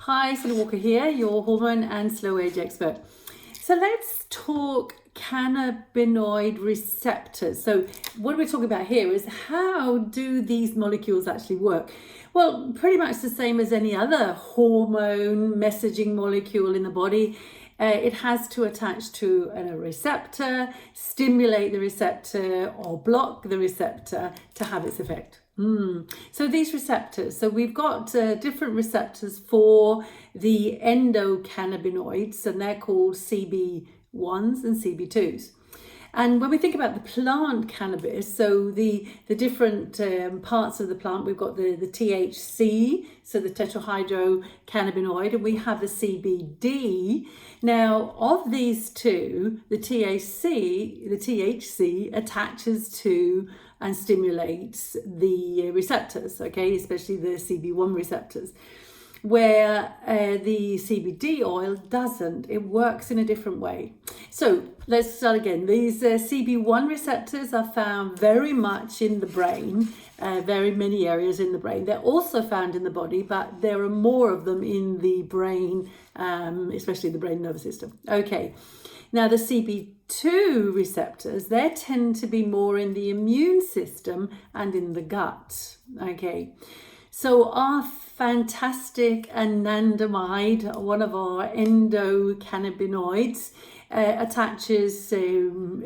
Hi, Sally Walker here, your hormone and slow age expert. So let's talk cannabinoid receptors. So what we're talking about here is how do these molecules actually work? Well, pretty much the same as any other hormone messaging molecule in the body. It has to attach to a receptor, stimulate the receptor, or block the receptor to have its effect. So these receptors, so we've got different receptors for the endocannabinoids, and they're called Cb1s and Cb2s. And when we think about the plant cannabis, so the different parts of the plant, we've got the THC, so the tetrahydrocannabinoid, and we have the CBD. Now, of these two, the THC attaches to and stimulates the receptors, okay, especially the Cb1 receptors, where the CBD oil doesn't. It works in a different way. So let's start again. These Cb1 receptors are found very much in the brain, very many areas in the brain. They're also found in the body, but there are more of them in the brain, especially the brain nervous system. Okay, now the Cb2 receptors, they tend to be more in the immune system and in the gut. Okay, so our fantastic anandamide, one of our endocannabinoids, attaches to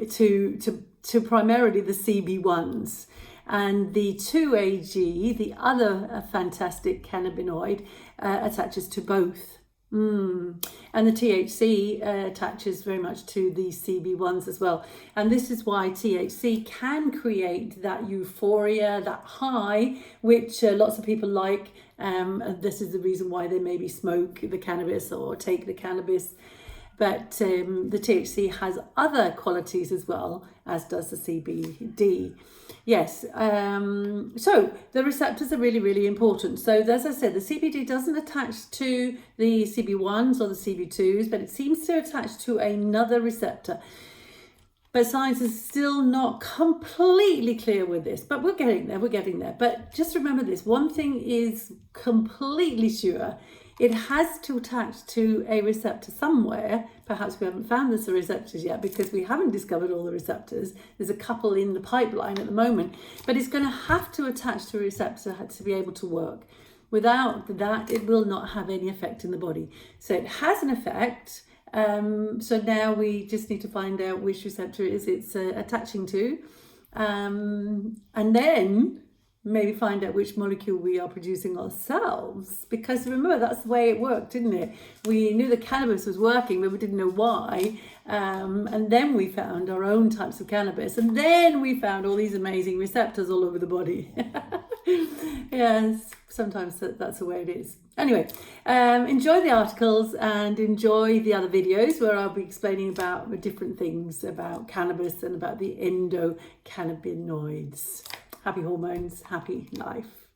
primarily the Cb1s, and the 2-AG, the other fantastic cannabinoid, attaches to both. And the THC attaches very much to the Cb1s as well. And this is why THC can create that euphoria, that high, which lots of people like. And this is the reason why they maybe smoke the cannabis or take the cannabis. But the THC has other qualities as well, as does the CBD. Yes, so the receptors are really, really important. So as I said, the CBD doesn't attach to the CB1s or the CB2s, but it seems to attach to another receptor. But science is still not completely clear with this, but we're getting there. But just remember this, one thing is completely sure. It has to attach to a receptor somewhere. Perhaps we haven't found the receptors yet because we haven't discovered all the receptors. There's a couple in the pipeline at the moment, but it's going to have to attach to a receptor to be able to work. Without that, it will not have any effect in the body. So it has an effect. So now we just need to find out which receptor it is it's attaching to, and then maybe find out which molecule we are producing ourselves, because remember, that's the way it worked, didn't it? We knew the cannabis was working, but we didn't know why, and then we found our own types of cannabis, and then we found all these amazing receptors all over the body. Yes, sometimes that's the way it is. Anyway, enjoy the articles and enjoy the other videos where I'll be explaining about the different things about cannabis and about the endocannabinoids. Happy hormones, happy life.